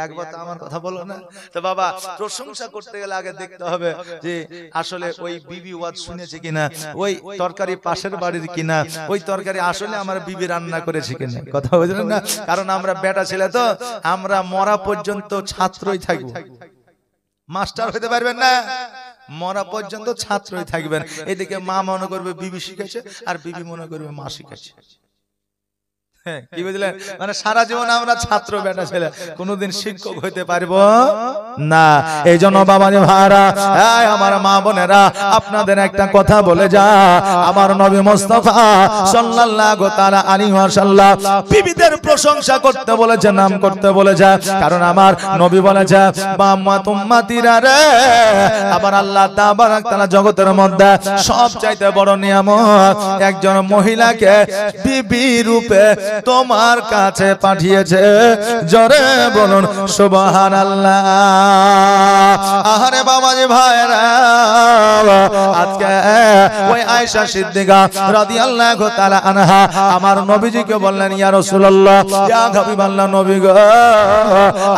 একবার তো আমার কথা বলো না। তো বাবা, প্রশংসা করতে গেলে আগে দেখতে হবে যে আসলে ওই বিবি ওয়াজ শুনেছে কিনা, ওই তরকারি পাশের বাড়ির কিনা, ওই তরকারি আসলে আমার বিবি রান্না করেছে কিনা। কথা বুঝলেন না? কারণ আমরা বেটা ছেলে তো, আমরা মরা পর্যন্ত ছাত্রই থাকবো, মাস্টার হতে পারবেন না। মরা পর্যন্ত ছাত্রই থাকবেন। এদিকে মা মনে করবে বিবি শিখেছে, আর বিবি মনে করবে মা শিখেছে। কি বুঝলেন? মানে সারা জীবন আমরা ছাত্র বেটা ছেলে, কোনদিন শিক্ষক হইতে পারবো না। এই জন্য বাবা ভাইরা, আমার মা বোনেরা, আপনাদের একটা কথা বলে যা, আমার নবী মুস্তাফা সাল্লাল্লাহু তাআলা আলাইহি ওয়াসাল্লাম বিবিদের প্রশংসা করতে বলেছে, নাম করতে বলেছে। কারণ আমার নবী বলেছে, উম্মাত উম্মতিরা রে, আবার আল্লাহ তাবারক তাআলা জগতের মধ্যে সবচাইতে বড় নিয়ামত একজন মহিলাকে বিবি রূপে তোমার কাছে পাঠিয়েছে। জোরে বলুন সুবহানাল্লাহ। আহারে বাবাজি ভাইরা, আজকে ওই আয়েশা সিদ্দিকা রাদিয়াল্লাহু তাআলা আনহা আমার নবীজিকে বললেন, ইয়া রাসূলুল্লাহ, ইয়া হাবিবাল্লাহ, নবী গো,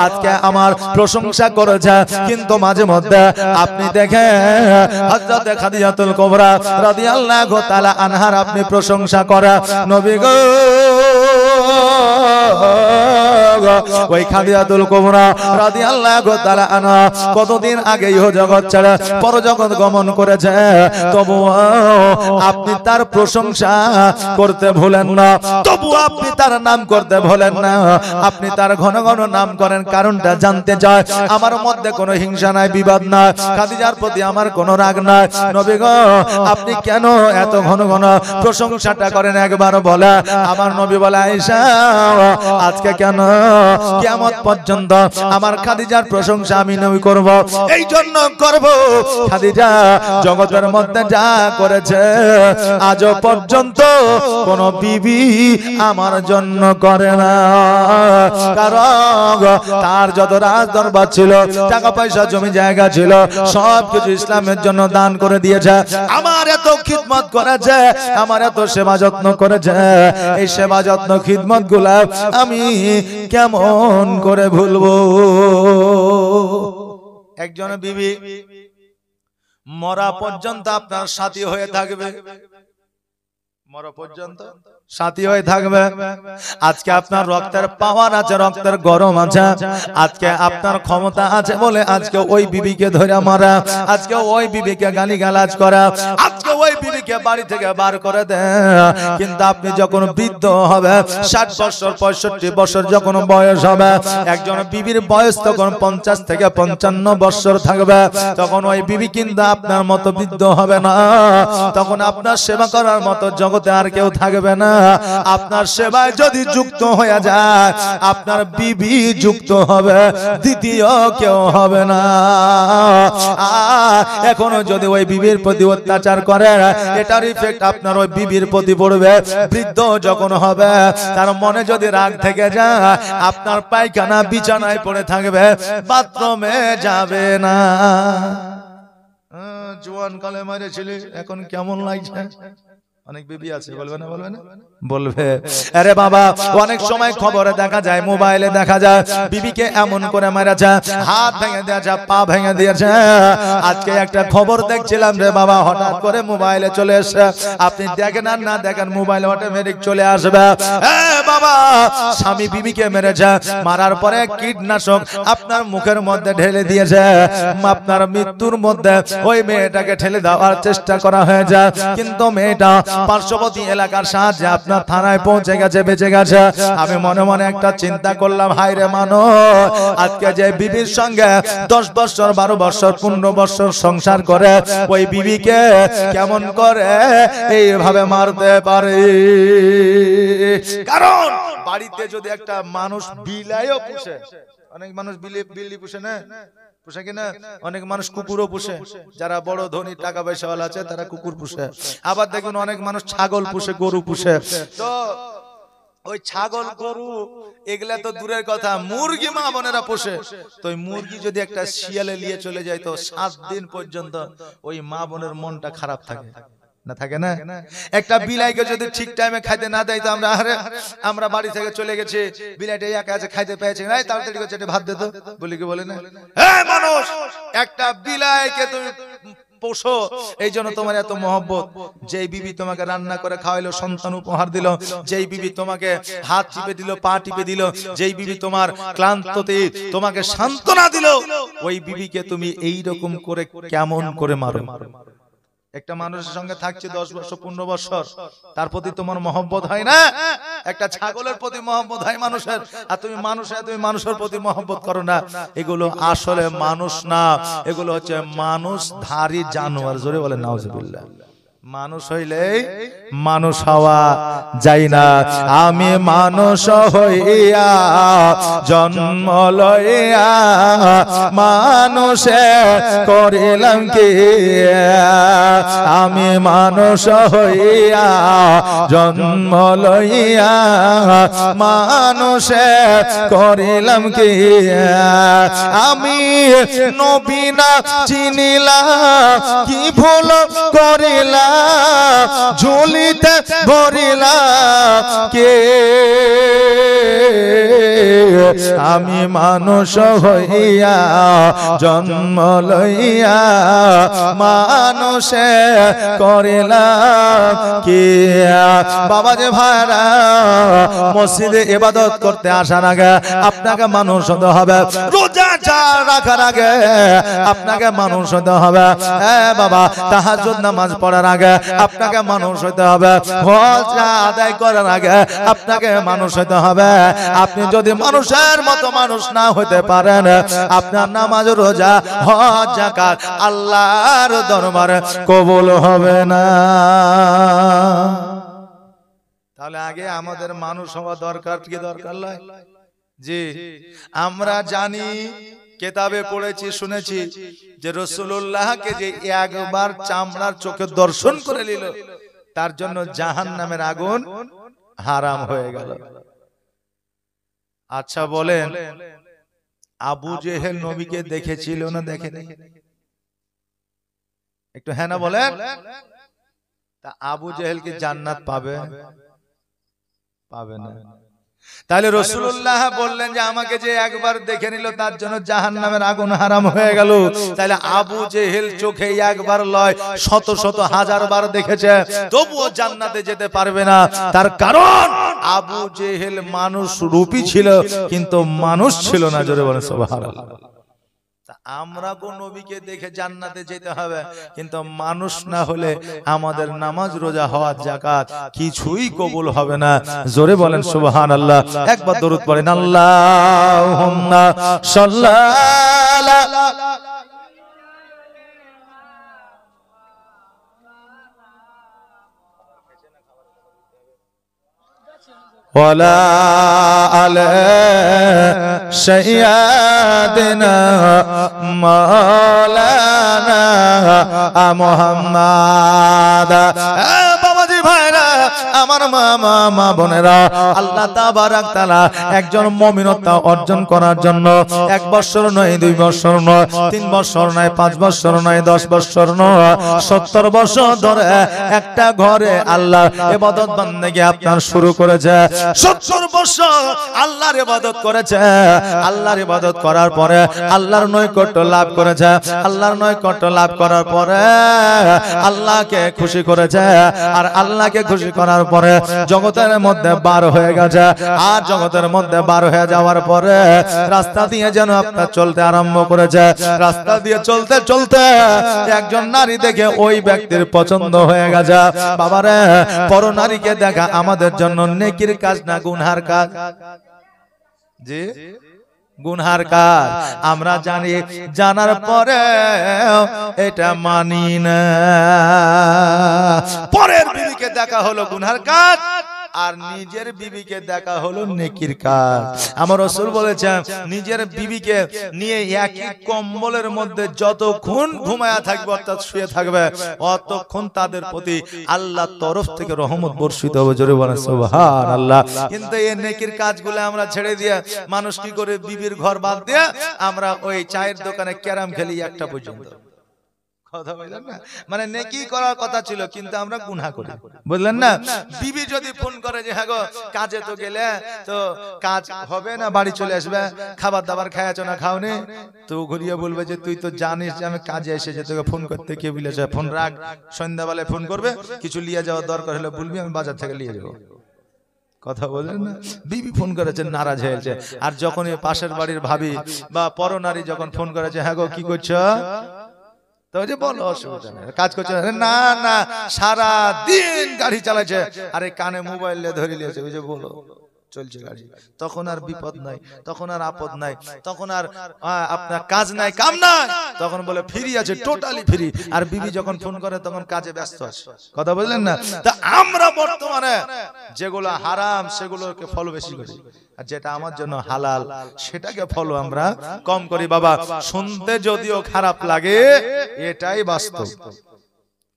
আজকে আমার প্রশংসা করেছে, কিন্তু মাঝে মধ্যে আপনি দেখেন হযরত খাদিজাতুল কুবরা রাদিয়াল্লাহু তাআলা আনহার আপনি প্রশংসা করা। নবী গো, ওই খাদিজাতুল কুবরা রাদিয়াল্লাহু তাআলা আনহা কতদিন আগে ইহ জগৎ ছেড়ে পরজগৎ গমন করেছে, তবু আপনি তার প্রশংসা করতে ভুলেন না, তবু আপনি তার নাম করতে ভুলেন না, আপনি তার ঘন ঘন নাম করেন। কারণটা জানতে চায়। আমার মধ্যে কোনো হিংসা নাই, বিবাদ নাই, খাদিজার প্রতি আমার কোনো রাগ নাই। নবী গো, আপনি কেন এত ঘন ঘন প্রশংসাটা করেন একবার বলে। আমার নবী বলে, আয়েশা, আজকে কেন কিয়ামত পর্যন্ত আমার খাদিজার প্রশংসা আমি নবী করব। এই জন্য করব, খাদিজা জগতের মধ্যে যা করেছে আজও পর্যন্ত কোন বিবি আমার জন্য করে না। কারণ তার যত রাজ দরবার ছিল, টাকা পয়সা জমি জায়গা ছিল, সবকিছু ইসলামের জন্য দান করে দিয়েছে। আমার এত খিদমত করেছে, আমার এত সেবা যত্ন করেছে, এই সেবা যত্ন খিদমত গুলা আমি কেমন করে ভুলবো। একজন বিবি মরা পর্যন্ত আপনার সাথী হয়ে থাকবে, মরা পর্যন্ত সাথী হয়ে থাকবে। আজকে আপনার রক্তের পাওয়ার আছে, রক্তের গরম আছে, আজকে আপনার ক্ষমতা আছে বলে আজকে ওই বিবিকে ধরে মারা, আজকে ওই বিবিকে গালিগালাজ করা, আজকে ওই বিবিকে বাড়ি থেকে বার করে দেয়। কিন্তু আপনি যখন বৃদ্ধ হবে, 60 বছর 65 বছর যখন বয়স হবে, একজন বিবির বয়স তখন 50 থেকে 55 বছর থাকবে, তখন ওই বিবি কিন্তু আপনার মতো বৃদ্ধ হবে না। তখন আপনার সেবা করার মতো জগতে আর কেউ থাকবে না। আপনার সেবায় যদি যুক্ত হয়ে যায়, আপনার বিবি যুক্ত হবে, দ্বিতীয় কেউ হবে না। এখনো যদি ওই বিবির প্রতি অত্যাচার করে, এটার ইফেক্ট আপনার ওই বিবির প্রতি পড়বে। বৃদ্ধ যখন হবে, তার মনে যদি রাগ থেকে যায়, আপনার পায়খানা বিছানায় পড়ে থাকবে, বাথরুমে যাবে না। জোয়ান কালে মারেছিলি, এখন কেমন লাগছে? অনেক বিবি আছে, বলবে না? বলবে না? বলবে। আরে বাবা, অনেক সময় খবরে দেখা যায়, মোবাইলে দেখা যায়, বিবিকে এমন করে মেরেছে, হাত ভেঙে দিয়েছে, পা ভেঙে দিয়েছে। আজকে একটা খবর দেখছিলাম রে বাবা, হঠাৎ করে মোবাইলে চলে এসে, আপনি দেখেন আর না দেখেন, মোবাইলে অটোমেটিক চলে আসবে। বাবা, স্বামী বিবিকে মেরেছে, মারার পরে কীটনাশক আপনার মুখের মধ্যে ঢেলে দিয়েছে, আপনার মৃত্যুর মধ্যে ওই মেয়েটাকে ঠেলে দেওয়ার চেষ্টা করা হয়েছে, কিন্তু মেয়েটা পার্শ্ববর্তী এলাকার সাহায্যে আপনার থানায় পৌঁছে গেছে, বেঁচে গেছে। আমি মনে মনে একটা চিন্তা করলাম, হায় রে মানুষ, আজকে যে বিবির সঙ্গে 10 বছর 12 বছর 15 বছর সংসার করে, ওই বিবিকে কেমন করে এইভাবে মারতে পারে? কারণ বাড়িতে যদি একটা মানুষ বিলাইও পুষে, অনেক মানুষ বিল্লি পুষে না, পুষে কিনা? অনেক মানুষ কুকুরও পুষে, যারা বড় ধনী টাকা পয়সা ওয়ালা আছে তারা কুকুর পুষে। আবার দেখুন অনেক মানুষ ছাগল পুষে, গরু পুষে। তো ওই ছাগল গরু এগুলা তো দূরের কথা, মুরগি মা বোনেরা পোষে, তো ওই মুরগি যদি একটা শিয়ালে নিয়ে চলে যায় তো 7 দিন পর্যন্ত ওই মা বোনের মনটা খারাপ থাকে না, থাকে না? একটা বিলাইকে যদি ঠিক টাইমে খাইতে না দেয় তো আমরা বাড়ি থেকে চলে গেছি, বিলাইটা একা আছে খাইতে পেয়েছে, নাই তাড়াতাড়ি করে চেটে ভাত দে তো, বলি কি বলে না? এই মানুষ, একটা বিলাইকে তুমি পোষো, এই জন্য তোমার এত মহব্বত। যেই বিবি তোমাকে রান্না করে খাওয়াইলো, সন্তান উপহার দিল, যেই বিবি তোমাকে হাত টিপে দিল, পা টিপে দিল, যেই বিবি তোমার ক্লান্ততে তোমাকে সান্ত্বনা দিল, ওই বিবিকে তুমি এই রকম করে কেমন করে মারো? একটা মানুষের সঙ্গে থাকছে 10 বছর 15 বছর, তার প্রতি তোমার মহব্বত হয় না? একটা ছাগলের প্রতি মহব্বত হয় মানুষের, আর তুমি মানুষের প্রতি মহব্বত করো না। এগুলো আসলে মানুষ না, এগুলো হচ্ছে মানুষধারী জানোয়ার। জোরে বলেন নাউজুবিল্লাহ। মানুষ হইলেই মানুষ হওয়া যায় না। আমি মানুষ হইয়া জন্ম লইয়া মানুষে করিলাম কি? আমি মানুষ হইয়া জন্ম লইয়া মানুষে করিলাম কি? আমি নবী না চিনিলাম, কি ভুল করিলাম, ঝুলিতে ভরিলা কে? আমি মানুষ হইয়া জন্ম লইয়া মানুষে করিলাম কি? বাবা যে ভাইরা, মসজিদে ইবাদত করতে আসার আগে আপনাকে মানুষ হতে হবে, রোজা রাখার আগে আপনাকে মানুষ হতে হবে, বাবা তাহাজ্জুদ নামাজ পড়ার আগে আপনাকে মানুষ হতে হবে, হজ আদায় করার আগে আপনাকে মানুষ হতে হবে। আপনি যদি মানুষের মতো মানুষ না হতে পারেন, আপনার নামাজ, রোজা, হজ, যাকাত আল্লাহর দরবারে কবুল হবে না। তাহলে আগে আমাদের মানুষ হওয়া দরকার, কি দরকার নয়? জি, আমরা জানি, কেতাবে পড়েছি, শুনেছি যে রাসূলুল্লাহকে যে একবার চামড়ার চোখে দর্শন করে নিল, তার জন্য জাহান্নামের আগুন হারাম হয়ে গেল। আচ্ছা বলেন, আবু জেহেল নবীকে দেখেছিল না দেখেনি? একটু হ্যাঁ না বলেন। তা আবু জেহেল কি জান্নাত পাবে? পাবে না। তাহলে রাসূলুল্লাহ বললেন যে আমাকে যে একবার দেখে নিল তার জন্য জাহান্নামের আগুন হারাম হয়ে গেল। তাহলে আবু জেহেল চোখে একবার লয়, শত শত হাজার বার দেখেছে, তবুও জান্নাতে যেতে পারবে না। তার কারণ আবু জেহেল মানুষ রূপী ছিল, কিন্তু মানুষ ছিল না। জোরে বলেন সুবহানাল্লাহ। আমরা কোন নবীকে দেখে জান্নাতে যেতে হবে, কিন্তু মানুষ না হলে আমাদের নামাজ, রোজা, হজ, যাকাত কিছুই কবুল হবে না। জোরে বলেন সুবহানাল্লাহ। একবার দরুদ পড়েন, আল্লাহুম্মা সাল্লাল্লাহু ওয়ালা আলা সাইয়্যিদিনা মাওলানা মুহাম্মদ। বাবাজি ভাইরা, আমার মা বোনেরা, আল্লাহ তাবারাক তাআলা একজন মুমিনতা অর্জন করার জন্য 1 বছর নয়, 2 বছর নয়, 3 বছর নয়, 5 বছর নয়, 10 বছর নয়, 70 বছর ধরে একটা ঘরে আল্লাহর ইবাদত বান্দেগি আপনার শুরু করেছে। 70 বছর আল্লাহর ইবাদত করেছে। আল্লাহর ইবাদত করার পরে আল্লাহর নৈকট্য লাভ করেছে। আল্লাহর নৈকট্য লাভ করার পরে আল্লাহকে খুশি করেছে। আর আল্লাহকে খুশি করার পরে জগতের মধ্যে বার হয়ে গেছে। আর জগতের মধ্যে বার হয়ে যাওয়ার পরে রাস্তা দিয়ে যেন আপনার চলতে আরম্ভ করেছে। রাস্তা দিয়ে চলতে চলতে একজন নারী দেখে ওই ব্যক্তির পছন্দ হয়ে গেছে। বাবারে, পর নারীকে দেখা আমাদের জন্য নেকির কাজ না গুনহার কাজ? জি, গুনহার কাজ। আমরা জানি, জানার পরে এটা মানি না। পরের বিবিকে দেখা হলো গুনহার কাজ, আর নিজের বিবিকে দেখা হলো নেকির কাজ। আমার রাসূল বলেছেন নিজের বিবিকে নিয়ে একই কম্বলের মধ্যে যতক্ষণ ঘুমায়া থাকবে অর্থাৎ শুয়ে থাকবে অতক্ষণ তাদের প্রতি আল্লাহর তরফ থেকে রহমত বর্ষিত হবে। জোরে বলেন সুবহানাল্লাহ। কিন্তু এই নেকির কাজগুলো আমরা ছেড়ে দিয়ে মানুষ কি করে বিবির ঘর বাদ দিয়ে আমরা ওই চায়ের দোকানে ক্যারাম খেলি একটা পর্যন্ত। কথা বললেন না, মানে নেকি করার কথা ছিল কিন্তু আমরা গুনাহ করি, বুঝলেন না। বিবি যদি ফোন করে যে হ্যাঁ গো কাজে তো গেলে তো কাজ হবে না, বাড়ি চলে আসবে, খাবার দাবার খাইছো না খাওনি, তো ঘুরিয়ে বলবে যে তুই তো জানিস যে আমি কাজে এসেছি, তোকে ফোন করতে কে বলেছে, ফোন রাখ, সন্ধ্যাবেলায় ফোন করবে, কিছু নিয়ে যাওয়ার দরকার হলে বলবি আমি বাজার থেকে নিয়ে যাবো। কথা বলেন না, বিবি ফোন করেছে নারাজ হয়েছে। আর যখন পাশের বাড়ির ভাবি বা পরনারী যখন ফোন করেছে হ্যাঁ গো কি করছো, তো যে বলো অসুবিধা নেই কাজ করছে, না না সারা দিন গাড়ি চালাচ্ছে, আরে কানে মোবাইল ধরে নিয়েছে, ওই যে বলো চলছে গাড়ি, তখন আর বিপদ নাই, তখন আর আপদ নাই, তখন আর আপনার কাজ নাই কাম নাই, তখন বলে ফ্রি আছে, টোটালি ফ্রি। আর বিবি যখন ফোন করে তখন কাজে ব্যস্ত আছে। কথা বললেন না। তা আমরা বর্তমানে যেগুলো হারাম সেগুলোকে ফলো বেশি করি, আর যেটা আমার জন্য হালাল সেটাকে ফলো আমরা কম করি। বাবা শুনতে যদিও খারাপ লাগে এটাই বাস্তব।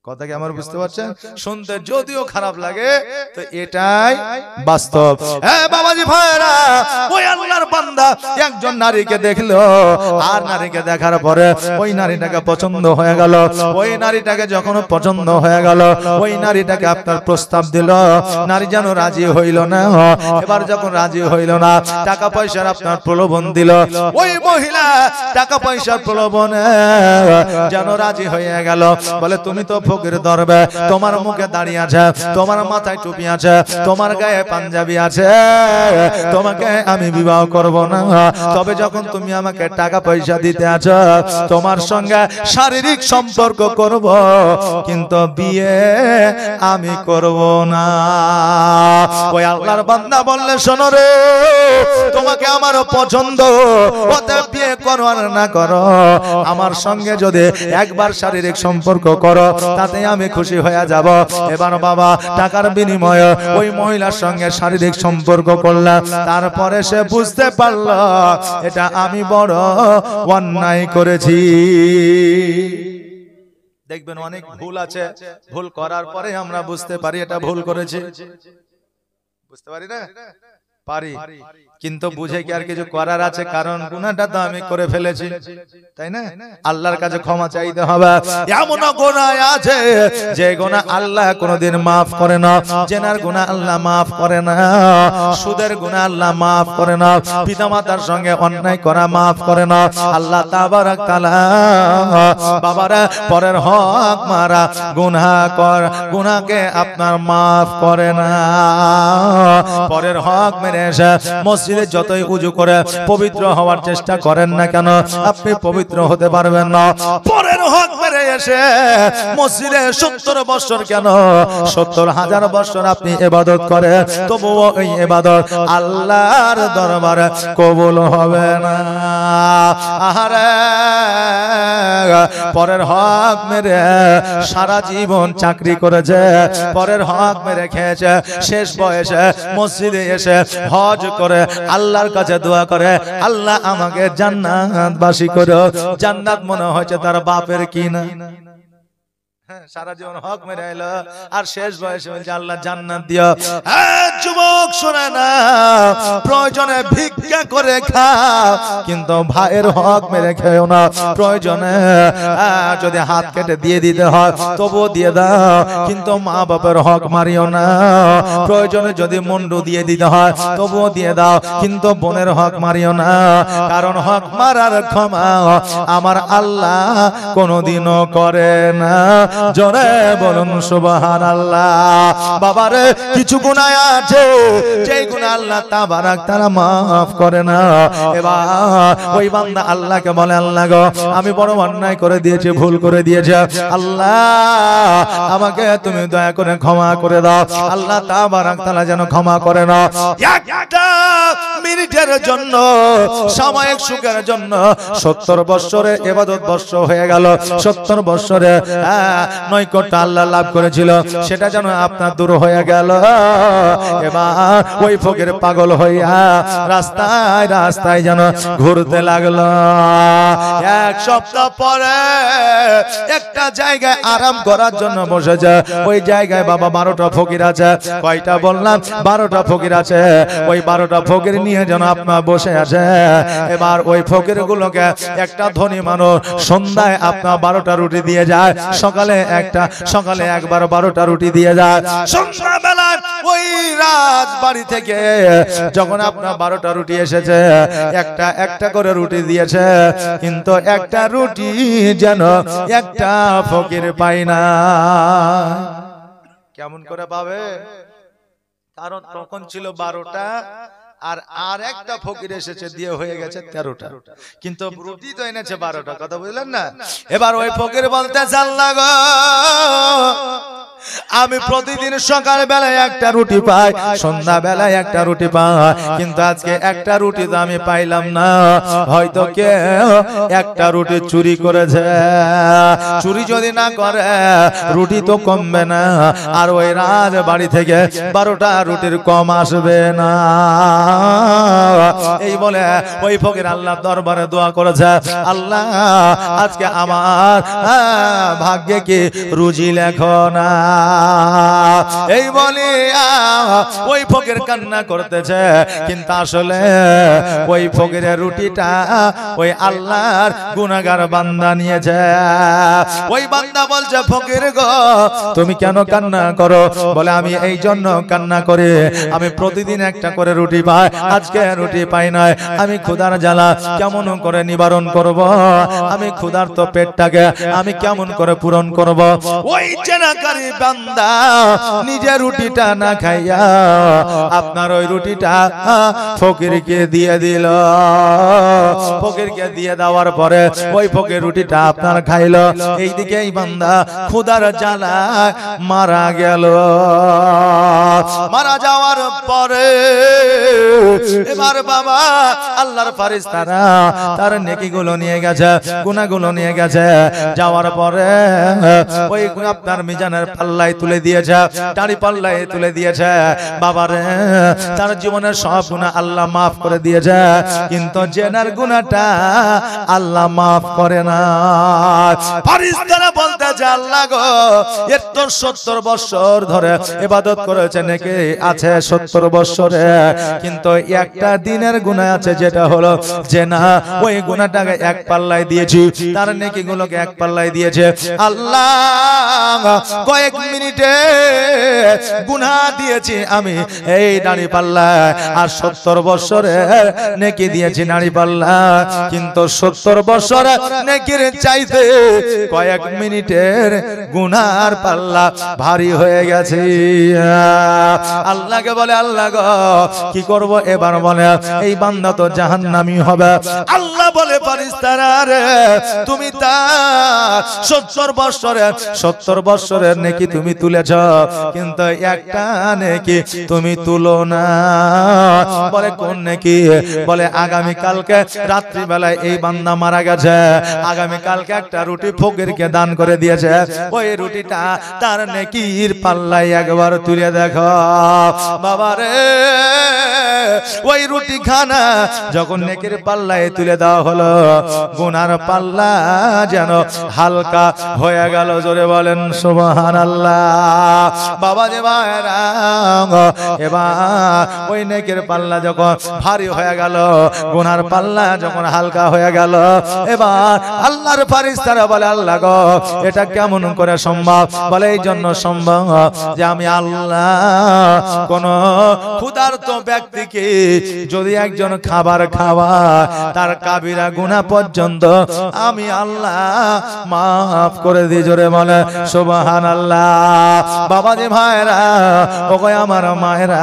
কথা কি আমার বুঝতে পারছেন? শুনতে যদিও খারাপ লাগে তো এটাই বাস্তব। হ্যাঁ বাবাজি ভাইরা, ওই আল্লাহর বান্দা একজন নারীকে দেখলো, আর নারীকে দেখার পরে ওই নারীটাকে পছন্দ হয়ে গেল। ওই নারীটাকে যখন পছন্দ হয়ে গেল, ওই নারীটাকে আপনার প্রস্তাব দিল, নারী যেন রাজি হইল না। এবার যখন রাজি হইল না, টাকা পয়সার আপনার প্রলোভন দিল, ওই মহিলা টাকা পয়সার প্রলোভনে যেন রাজি হয়ে গেল। বলে তুমি তো ফকির ধরবে, তোমার মুখে দাঁড়িয়ে আছে, তোমার মাথায় টুপি আছে, তোমার গায়ে পাঞ্জাবি আছে, তোমাকে আমি বিবাহ করব না। তবে যখন তুমি আমাকে টাকা পয়সা দিতে আছো, তোমার সঙ্গে শারীরিক সম্পর্ক করব, কিন্তু বিয়ে আমি করব না। ওই আল্লাহর বান্দা বললে শোনো রে, তোমাকে আমারও পছন্দ, ওতে বিয়ে করো আর না করো, আমার সঙ্গে যদি একবার শারীরিক সম্পর্ক করো তাতে আমি খুশি হয়ে যাব। এবার বাবা টাকার বিনিময়ে ওই মহিলার সঙ্গে শারীরিক সম্পর্ক করলাম, তারপরে সে বুঝতে পারল এটা আমি বড় অন্যায় করেছি। দেখবেন অনেক ভুল আছে, ভুল করার পরে আমরা বুঝতে পারি এটা ভুল করেছি, বুঝতে পারি না পারি, কিন্তু বুঝে কি আর কিছু করার আছে, কারণ গুনাহটা তো আমি করে ফেলেছি, তাই না? আল্লাহর কাছে ক্ষমা চাইতে হবে। এমন গুনাহ আছে যে গুনাহ আল্লাহ কোনোদিন maaf করে না, জেনার গুনাহ আল্লাহ maaf করে না, সুদের গুনাহ আল্লাহ maaf করে না, পিতামাতার সঙ্গে অন্যায় করা maaf করে না। আল্লাহ তাবারক তাআলা বাবারা পরের হক মারা গুনাহকে আপনার maaf করে না। পরের হক মেরে এসে মসজিদে যতই উজু করে পবিত্র হওয়ার চেষ্টা করেন না কেন, আপনি পবিত্র হতে পারবেন না। পরের হক মেরে এসে মসজিদে 70 বছর কেন 70,000 বছর আপনি ইবাদত করেন, তবুও এই ইবাদত আল্লাহর দরবারে কবুল হবে না। আহারে পরের হক মেরে সারা জীবন চাকরি করেছে, পরের হক মেরে খেয়েছে, শেষ বয়সে মসজিদে এসে হজ করে আল্লাহর কাছে দোয়া করে, আল্লাহ আমাকে জান্নাতবাসী করো। জান্নাত মনে হয়েছে তার বাপের কিনা, সারা জীবন হক মেরে এলো আর শেষ বয়সে বলছে আল্লাহ জান্নাত দিও। যুবক শোনে না, প্রয়োজনে ভিক্ষা করে খাও, কিন্তু ভাইয়ের হক মেরে খেও না। প্রয়োজনে যদি হাত কেটে দিয়ে দিতে হয় তবুও দিয়ে দাও, কিন্তু মা বাবার হক মারিও না। প্রয়োজনে যদি মুন্ডু দিয়ে দিতে হয় তবুও দিয়ে দাও, কিন্তু বোনের হক মারিও না, কারণ হক মারার ক্ষমা আমার আল্লাহ কোনোদিনও করে না। জোরে বলুন সুবহানাল্লাহ। বাবারে কিছু গুনাহ আছে যেই গুনাহ আল্লাহ তাবারক তাআলা maaf করে না। এবার ওই বান্দা আল্লাহকে বলে আল্লাহ গো আমি বড় অন্যায় করে দিয়েছি, ভুল করে দিয়েছি, আল্লাহ আমাকে তুমি দয়া করে ক্ষমা করে দাও। আল্লাহ তাবারক তাআলা যেন ক্ষমা করে না। একটা মিনিটের জন্য সাময়িক সুখের জন্য 70 বছরে ইবাদত বর্ষ হয়ে গেল 70 বছরে নৈকট্য আল্লাহ লাভ করেছিল সেটা যেন আপনার দূর হয়ে গেল এবার ওই ফকির পাগল হইয়া রাস্তায় রাস্তায় যেন ঘুরতে লাগলো এক সপ্তাহ পরে একটা জায়গায় আরাম করার জন্য বসেছে ওই জায়গায় বাবা 12টা ফকির আছে কয়টা বললাম 12টা ফকির আছে ওই 12টা ফকির নিয়ে যেন আপনার বসে আছে এবার ওই ফকির গুলোকে একটা ধনী মানুষ সন্ধ্যায় আপনার 12টা রুটি দিয়ে যায় সকালে একবার 12টা রুটি দিয়ে যায় সন্ধ্যাবেলা ওই রাজবাড়ি থেকে যখন আপনার 12টা রুটি এসেছে একটা করে রুটি দিয়েছে কিন্তু একটা রুটি যেন একটা ফকির পায় না কেমন করে পাবে কারণ তখন ছিল 12টা আর একটা ফকির এসেছে দিয়ে হয়ে গেছে 13টা কিন্তু রুটি তো এনেছে 12টা কথা বুঝলেন না এবার ওই ফকির বলতে আল্লাহ গো আমি প্রতিদিন সকাল বেলায় একটা রুটি পাই সন্ধ্যা বেলায় একটা রুটি পাই কিন্তু আজকে একটা রুটি তো আমি পাইলাম না হয়তো কেউ একটা রুটি চুরি করেছে চুরি যদি না করে রুটি তো কমবে না আর ওই রাজবাড়ি থেকে 12টা রুটির কম আসবে না এই বলে ওই ফকির আল্লাহর দরবারে দোয়া করেছে আল্লাহ আজকে আমার ভাগ্যে কি রুজি লেখো না এই বলে ওই ফকির কান্না করতেছে কিন্তু আসলে ওই ফকিরের রুটিটা ওই আল্লাহর গুনাহগার বান্দা নিয়েছে ওই বান্দা বলছে ফকির গো তুমি কেন কান্না করো বলে আমি এই জন্য কান্না করি আমি প্রতিদিন একটা করে রুটি পাই আজকে রুটি পাই না আমি ক্ষুধার জ্বালা কেমন করে নিবারণ করব আমি ক্ষুধার্ত পেটটাকে আমি কেমন করে পূরণ করব ওই জেনাকারী বান্দা নিজের রুটিটা না খাইয়া আপনার ওই রুটিটা ফকিরকে দিয়ে দিল ফকিরকে দিয়ে দেওয়ার পরে ওই ফকির রুটিটা আপনার খাইলো এইদিকে এই বান্দা ক্ষুধার জ্বালায় মারা গেল মারা যাওয়ার পরে এবার বাবা আল্লাহর ফেরেশতারা তার নেকিগুলো নিয়ে গেছে গুনাহগুলো নিয়ে গেছে যাওয়ার পরে ওই আপনার মিজানের পাল্লায় তুলে দিয়েছে দাড়ি পাল্লায় তুলে দিয়েছে বাবারে তার জীবনের সব গুনাহ আল্লাহ maaf করে দিয়েছে কিন্তু জেনার গুনাহটা আল্লাহ maaf করে না ফেরেশতারা বলতেছে আল্লাহ গো এর তো 70 বছর ধরে ইবাদত করেছে নাকি আছে 70 বছরে কিন্তু একটা দিনের গুনাহ আছে যেটা হলো জেনা ওই গুনাহটাকে এক পাল্লায় দিয়েছি তার নেকিগুলোকে এক পাল্লায় দিয়েছে আল্লাহ কয়েক মিনিটে গুনাহ দিয়েছি আমি এই দাড়ি পাল্লা আর 70 বছরের নেকি দিয়েছি দাড়ি পাল্লা কিন্তু 70 বছর নেকির চাইতে কয়েক মিনিটের গুনার পাল্লা ভারী হয়ে গেছে আল্লাহকে বলে আল্লাহ গো কি করব এবার বলে এই বান্দা তো জাহান্নামী হবে আল্লাহ বলে ফেরেশতারা রে তুমি তার 70 বছরের নেকি তুমি তুলেছ কিন্তু একটা নেকি তুমি তুলো না বলে কোন নেকি বলে আগামী কালকে রাত্রি বেলায় এই বান্দা মারা গেছে আগামী কালকে একটা রুটি ফকিরকে দান করে দিয়েছে ওই রুটিটা তার নেকির পাল্লায় একবার তুলে দেখো বাবারে ওই রুটি খানা যখন নেকির পাল্লায় তুলে দেওয়া হলো গুনার পাল্লা যেন হালকা হয়ে গেল জোরে বলেন সুবহানাল্লাহ বাবা যে ভাইরা এবার ওই নেকির পাল্লা যখন ভারী হয়ে গেল গুনার পাল্লা যখন হালকা হয়ে গেল এবার আল্লাহর ফেরেশতারা বলে আল্লাহ গো এটা কেমন করে সম্ভব বলে এই জন্য সম্ভব যে আমি আল্লাহ কোন ক্ষুধার্ত ব্যক্তিকে যদি একজন খাবার খাওয়া তার কাবিরা গুনাহ পর্যন্ত আমি আল্লাহ maaf করে দিই জোরে বলে সুবহানাল্লাহ বাবা যে ভাইরা ওগো আমার মায়েরা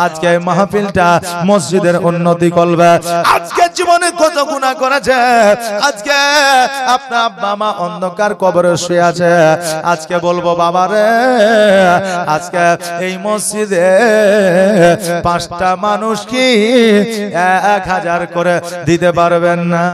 আজকে মাহফিলটা মসজিদের উন্নতি করবে আজকে জীবনে কত গুনাহ করেছে আজকে আপনার আব্বা মা অন্ধকার কবরে শুয়ে আছে আজকে বলবো বাবা রে আজকে এই মসজিদে 5টা মা মানুষ কি 1000 করে দিতে পারবেন না?